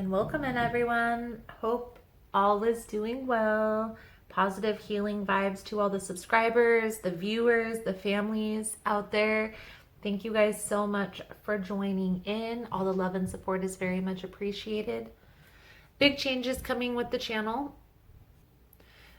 And welcome in, everyone. Hope all is doing well. Positive healing vibes to all the subscribers, the viewers, the families out there. Thank you guys so much for joining in. All the love and support is very much appreciated. Big changes coming with the channel.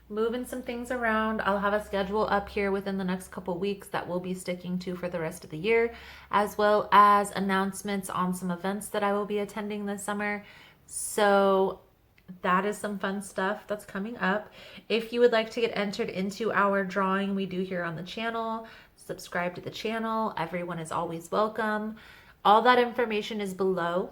Moving some things around. I'll have a schedule up here within the next couple weeks that we'll be sticking to for the rest of the year, as well as announcements on some events that I will be attending this summer. So that is some fun stuff that's coming up. If you would like to get entered into our drawing we do here on the channel, subscribe to the channel. Everyone is always welcome. All that information is below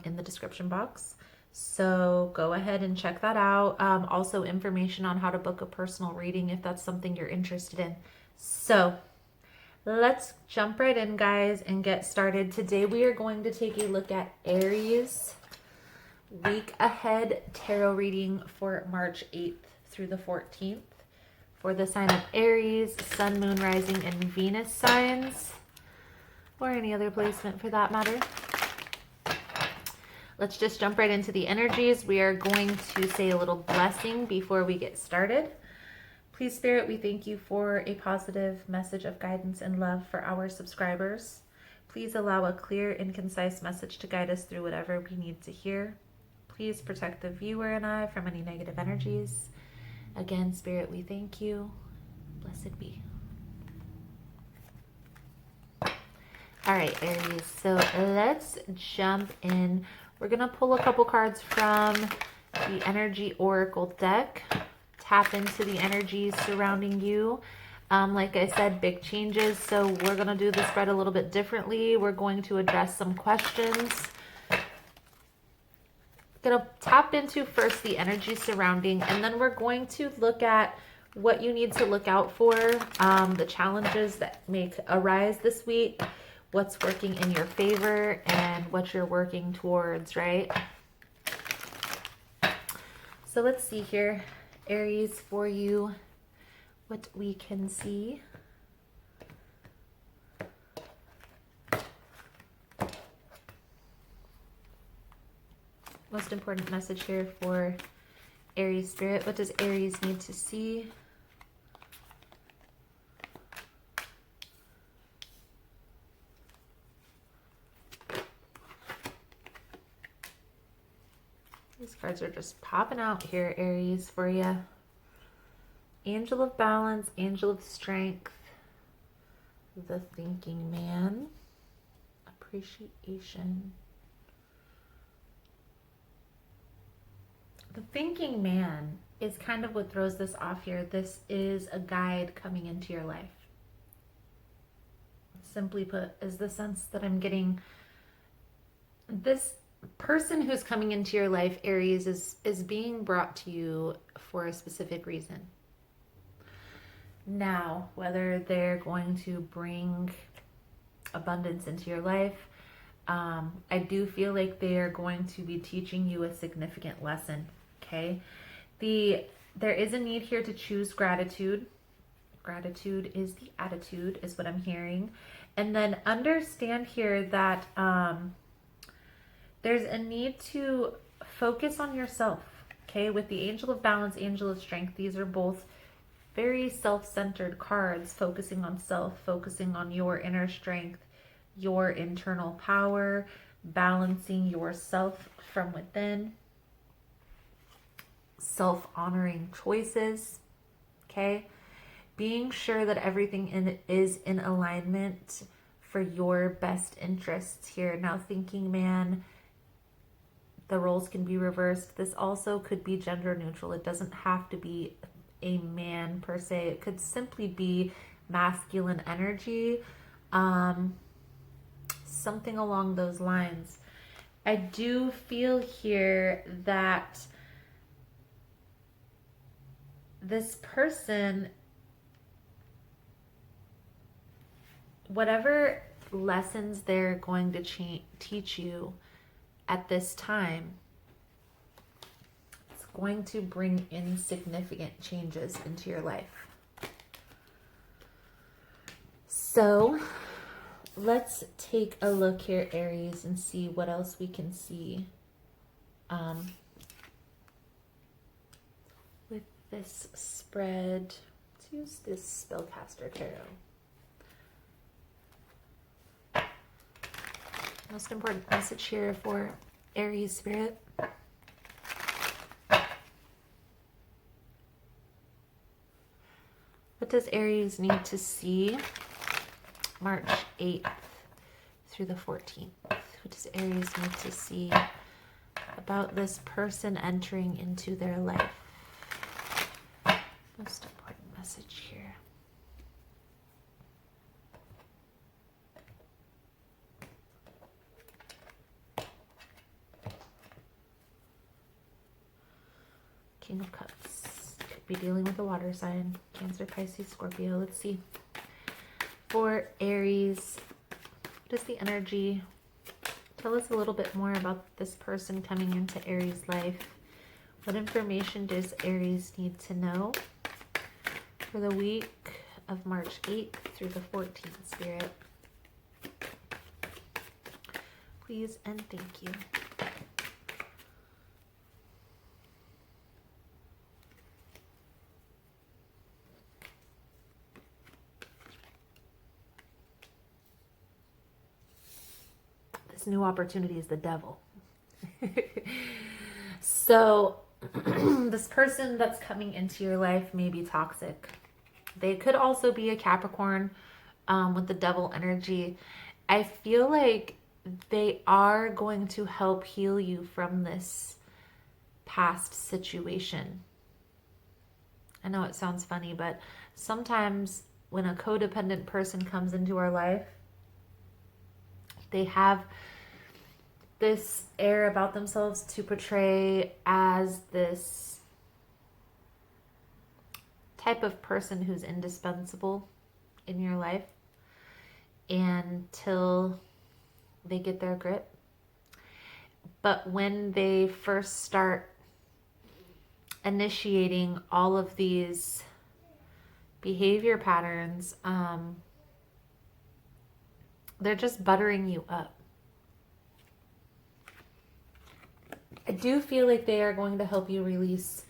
in the description box. So go ahead and check that out. Also information on how to book a personal reading if that's something you're interested in. So let's jump right in, guys, and get started. Today we are going to take a look at Aries week ahead tarot reading for March 8th through the 14th for the sign of Aries, Sun, Moon, Rising, and Venus signs, or any other placement for that matter. Let's just jump right into the energies. We are going to say a little blessing before we get started. Please, Spirit, we thank you for a positive message of guidance and love for our subscribers. Please allow a clear and concise message to guide us through whatever we need to hear. Please protect the viewer and I from any negative energies. Again, Spirit, we thank you. Blessed be. All right, Aries, so let's jump in. We're going to pull a couple cards from the Energy Oracle deck. Tap into the energies surrounding you. Like I said, big changes, so we're going to do the spread a little bit differently. We're going to address some questions. Going to tap into first the energy surrounding, and then we're going to look at what you need to look out for, the challenges that may arise this week, what's working in your favor, and what you're working towards, right? So let's see here, Aries, for you, what we can see. Most important message here for Aries Spirit. What does Aries need to see? These cards are just popping out here, Aries, for you. Angel of Balance, Angel of Strength, the Thinking Man, Appreciation. The Thinking Man is kind of what throws this off here. This is a guide coming into your life. Simply put, is the sense that I'm getting. This person who's coming into your life, Aries, is being brought to you for a specific reason. Now, whether they're going to bring abundance into your life, I do feel like they are going to be teaching you a significant lesson. Okay, there is a need here to choose gratitude. Gratitude is the attitude, is what I'm hearing. And then understand here that there's a need to focus on yourself. Okay, with the Angel of Balance, Angel of Strength, these are both very self-centered cards, focusing on self, focusing on your inner strength, your internal power, balancing yourself from within. Self-honoring choices, okay? Being sure that everything is in alignment for your best interests here. Now, Thinking Man, the roles can be reversed. This also could be gender neutral. It doesn't have to be a man per se. It could simply be masculine energy, something along those lines. I do feel here that this person, whatever lessons they're going to teach you at this time, it's going to bring in significant changes into your life. So let's take a look here, Aries, and see what else we can see With this spread, let's use this Spellcaster Tarot. Most important message here for Aries spirit. What does Aries need to see March 8th through the 14th? What does Aries need to see about this person entering into their life? Most important message here. King of Cups. Could be dealing with a water sign. Cancer, Pisces, Scorpio. Let's see. For Aries, what is the energy? Tell us a little bit more about this person coming into Aries' life. What information does Aries need to know for the week of March 8th through the 14th, Spirit? Please and thank you. This new opportunity is the devil. So this person that's coming into your life may be toxic. They could also be a Capricorn with the devil energy. I feel like they are going to help heal you from this past situation. I know it sounds funny, but sometimes when a codependent person comes into our life, they have this air about themselves to portray as this type of person who's indispensable in your life until they get their grip. But when they first start initiating all of these behavior patterns, they're just buttering you up. I do feel like they are going to help you release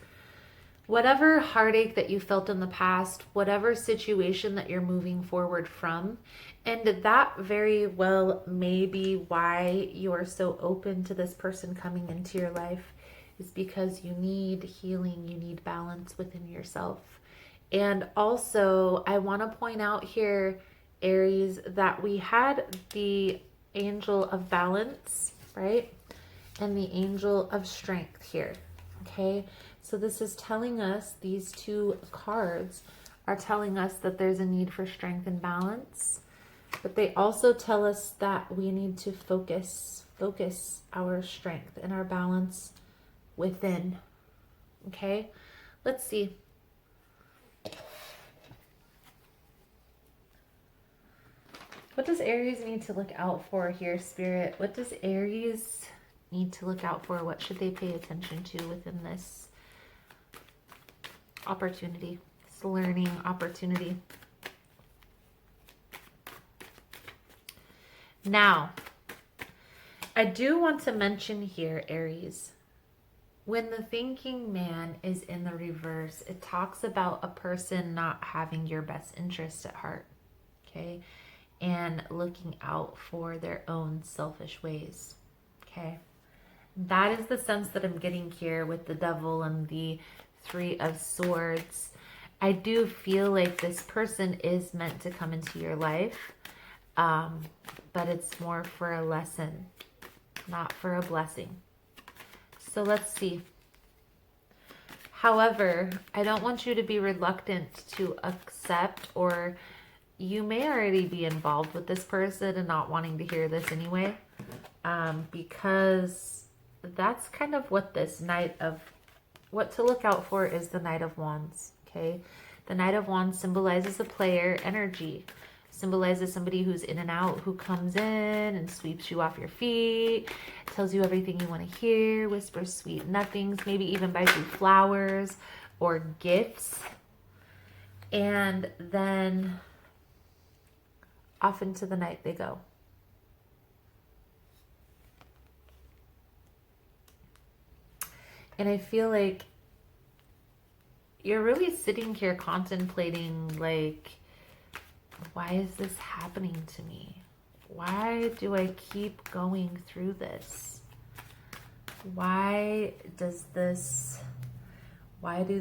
whatever heartache that you felt in the past, whatever situation that you're moving forward from. And that very well may be why you are so open to this person coming into your life, is because you need healing, you need balance within yourself. And also, I want to point out here, Aries, that we had the angel of balance, right? And the angel of strength here, okay? So this is telling us, these two cards are telling us that there's a need for strength and balance, but they also tell us that we need to focus our strength and our balance within, okay? Let's see. What does Aries need to look out for here, Spirit? What does Aries need to look out for? What should they pay attention to within this opportunity, this learning opportunity? Now, I do want to mention here, Aries, when the thinking man is in the reverse, it talks about a person not having your best interests at heart, okay? And looking out for their own selfish ways, okay? That is the sense that I'm getting here with the devil and the Three of Swords. I do feel like this person is meant to come into your life, but it's more for a lesson, not for a blessing. So let's see. However, I don't want you to be reluctant to accept, or you may already be involved with this person and not wanting to hear this anyway, because that's kind of what this what to look out for is the Knight of Wands, okay? The Knight of Wands symbolizes a player energy, symbolizes somebody who's in and out, who comes in and sweeps you off your feet, tells you everything you want to hear, whispers sweet nothings, maybe even buys you flowers or gifts, and then off into the night they go. And I feel like you're really sitting here contemplating, like, why is this happening to me? Why do I keep going through this? Why do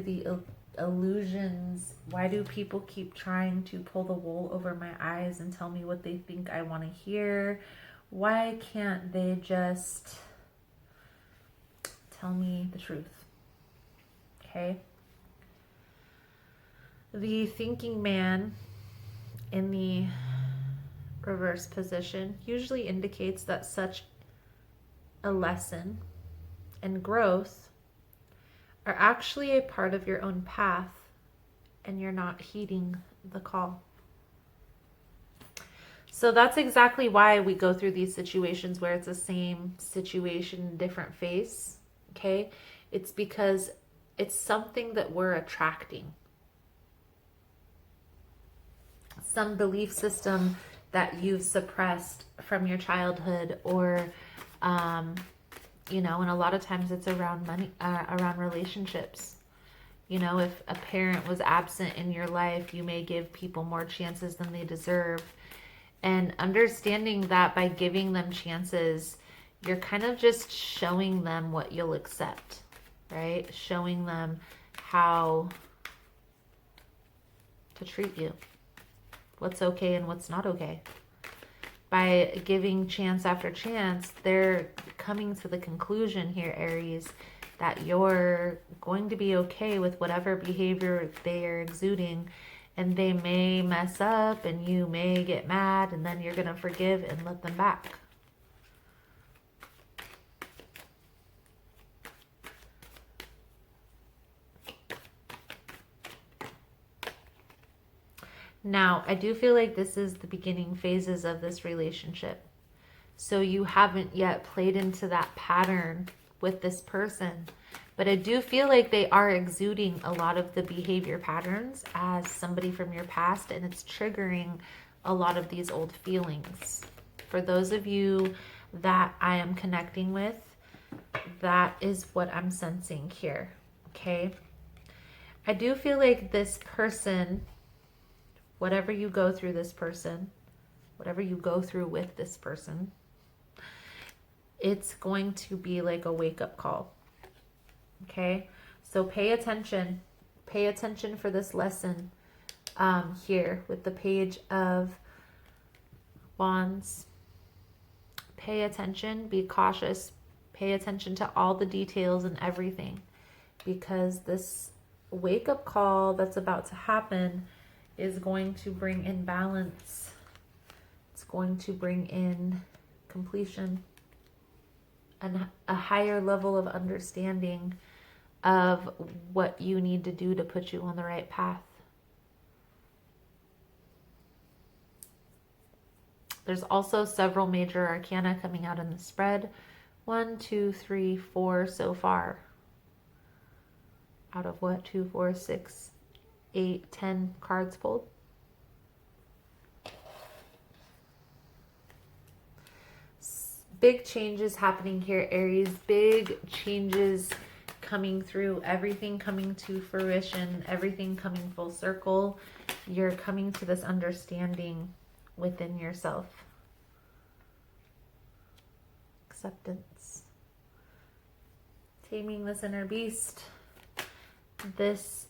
the illusions, why do people keep trying to pull the wool over my eyes and tell me what they think I want to hear? Why can't they just tell me the truth? Okay? The thinking man in the reverse position usually indicates that such a lesson and growth are actually a part of your own path, and you're not heeding the call. So that's exactly why we go through these situations where it's the same situation, different face. Okay? It's because it's something that we're attracting. Some belief system that you've suppressed from your childhood, or you know, and a lot of times it's around money, around relationships. You know, if a parent was absent in your life, you may give people more chances than they deserve. And understanding that by giving them chances, you're kind of just showing them what you'll accept, right? Showing them how to treat you, what's okay and what's not okay. By giving chance after chance, they're coming to the conclusion here, Aries, that you're going to be okay with whatever behavior they are exuding, and they may mess up and you may get mad, and then you're going to forgive and let them back. Now, I do feel like this is the beginning phases of this relationship. So you haven't yet played into that pattern with this person. But I do feel like they are exuding a lot of the behavior patterns as somebody from your past, and it's triggering a lot of these old feelings. For those of you that I am connecting with, that is what I'm sensing here, okay? I do feel like this person, whatever you go through this person, whatever you go through with this person, it's going to be like a wake-up call. Okay, so pay attention. Pay attention for this lesson here with the Page of Wands. Pay attention, be cautious, pay attention to all the details and everything, because this wake-up call that's about to happen is going to bring in balance. It's going to bring in completion and a higher level of understanding of what you need to do to put you on the right path. There's also several major arcana coming out in the spread. 1, 2, 3, 4 so far. Out of what? 2, 4, 6, 8, 10 cards pulled. Big changes happening here, Aries. Big changes coming through. Everything coming to fruition. Everything coming full circle. You're coming to this understanding within yourself. Acceptance. Taming this inner beast. This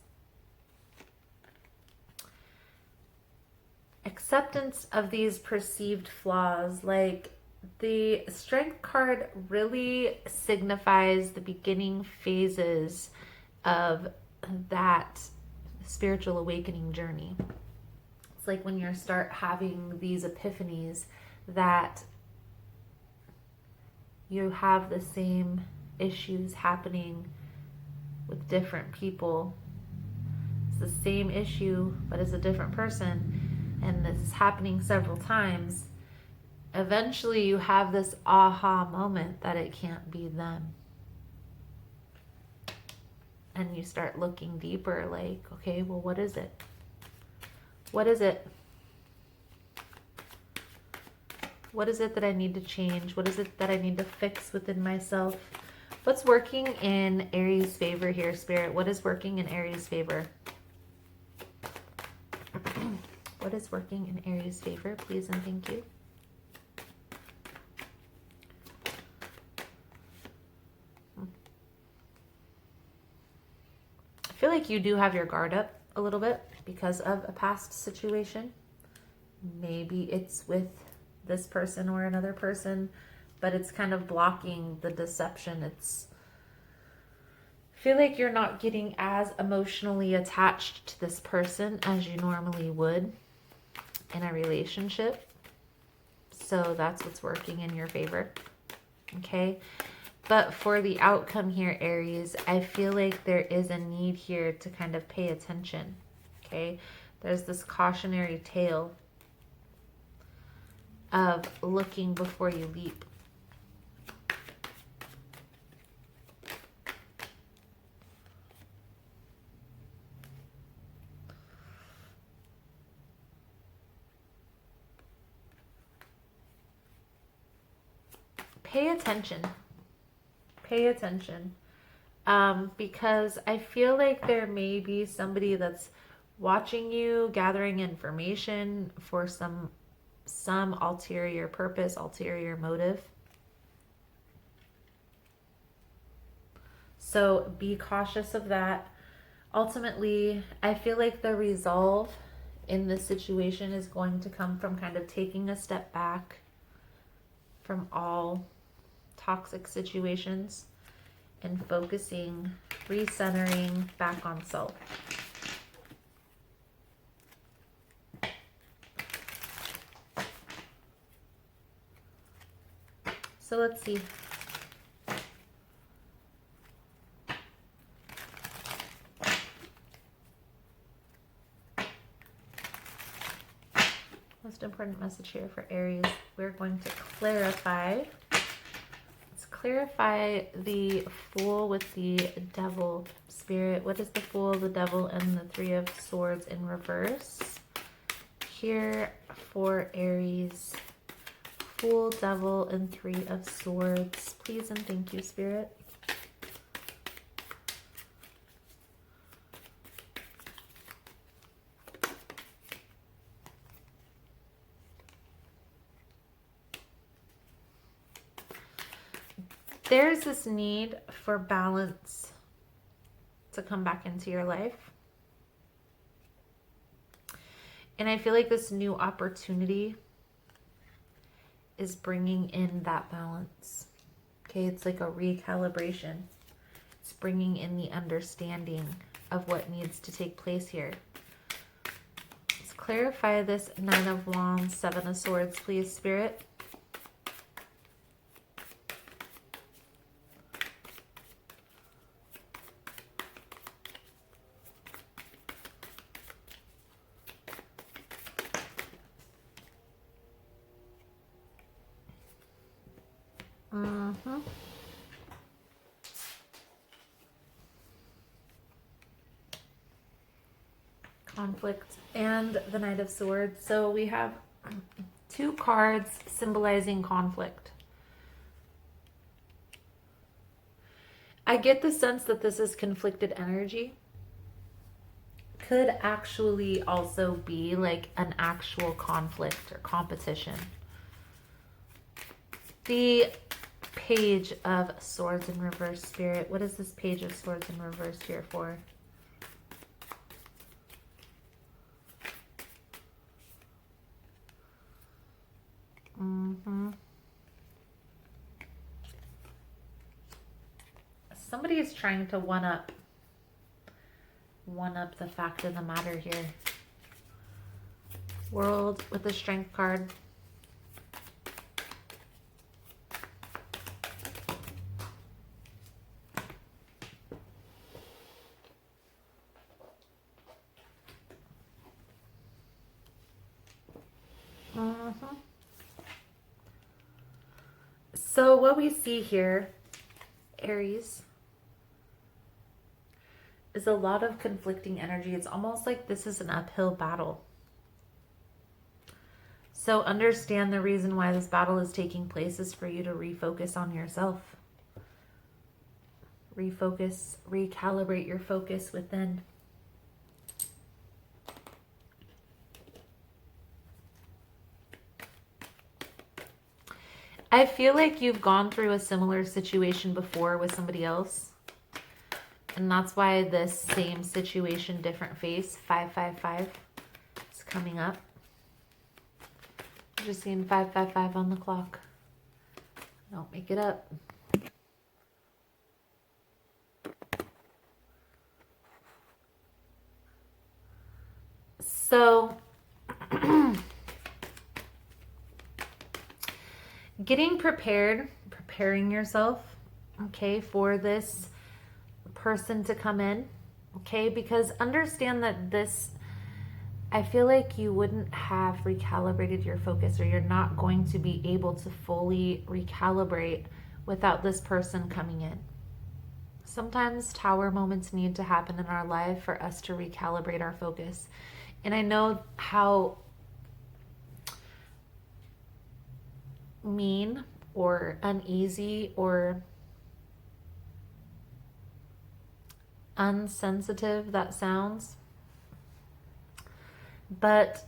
acceptance of these perceived flaws. Like, the Strength card really signifies the beginning phases of that spiritual awakening journey. It's like when you start having these epiphanies that you have the same issues happening with different people. It's the same issue, but it's a different person, and this is happening several times. Eventually you have this aha moment that it can't be them. And you start looking deeper, like, okay, well, what is it? What is it? What is it that I need to change? What is it that I need to fix within myself? What's working in Aries' favor here, Spirit? What is working in Aries' favor? What is working in Aries' favor, please and thank you? I feel like you do have your guard up a little bit because of a past situation. Maybe it's with this person or another person, but it's kind of blocking the deception. I feel like you're not getting as emotionally attached to this person as you normally would in a relationship. So that's what's working in your favor. Okay. But for the outcome here, Aries, I feel like there is a need here to kind of pay attention. Okay. There's this cautionary tale of looking before you leap. Pay attention. Pay attention. Because I feel like there may be somebody that's watching you, gathering information for some ulterior purpose, ulterior motive. So be cautious of that. Ultimately, I feel like the resolve in this situation is going to come from kind of taking a step back from all toxic situations and focusing, recentering back on self. So let's see. Most important message here for Aries. We're going to clarify. Let's clarify the Fool with the Devil, Spirit. What is the Fool, the Devil, and the Three of Swords in reverse? Here for Aries. Fool, Devil, and Three of Swords. Please and thank you, Spirit. There's this need for balance to come back into your life. And I feel like this new opportunity is bringing in that balance. Okay, it's like a recalibration. It's bringing in the understanding of what needs to take place here. Let's clarify this Nine of Wands, Seven of Swords, please, Spirit. Conflict and the Knight of Swords. So we have two cards symbolizing conflict. I get the sense that this is conflicted energy. Could actually also be like an actual conflict or competition. The Page of Swords in reverse, Spirit. What is this Page of Swords in reverse here for? Somebody is trying to one up the fact of the matter here. World with the Strength card. So what we see here, Aries, is a lot of conflicting energy. It's almost like this is an uphill battle. So understand the reason why this battle is taking place is for you to refocus on yourself. refocus, recalibrate your focus within. I feel like you've gone through a similar situation before with somebody else. And that's why this same situation, different face, 555, is coming up. I'm just seeing 555 on the clock. Don't make it up. So, getting prepared, preparing yourself, okay, for this person to come in, okay, because understand that this, I feel like you wouldn't have recalibrated your focus, or you're not going to be able to fully recalibrate without this person coming in. Sometimes tower moments need to happen in our life for us to recalibrate our focus. And I know how mean or uneasy or unsensitive that sounds, but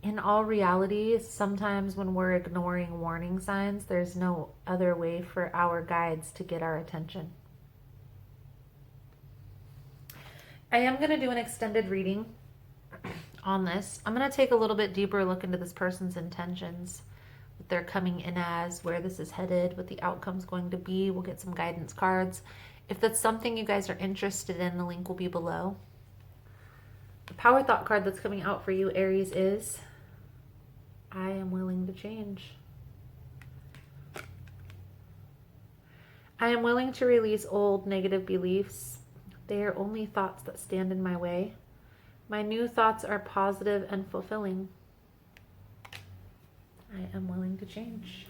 in all reality, sometimes when we're ignoring warning signs, there's no other way for our guides to get our attention. I am going to do an extended reading on this. I'm going to take a little bit deeper look into this person's intentions, what they're coming in as, where this is headed, what the outcome's going to be. We'll get some guidance cards. If that's something you guys are interested in, the link will be below. The power thought card that's coming out for you, Aries, is I am willing to change. I am willing to release old negative beliefs. They are only thoughts that stand in my way. My new thoughts are positive and fulfilling. I am willing to change.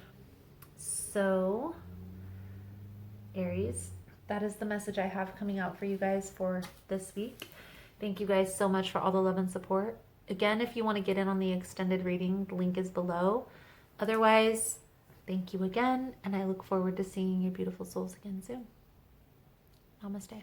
So, Aries, that is the message I have coming out for you guys for this week. Thank you guys so much for all the love and support. Again, if you want to get in on the extended reading, the link is below. Otherwise, thank you again, and I look forward to seeing your beautiful souls again soon. Namaste.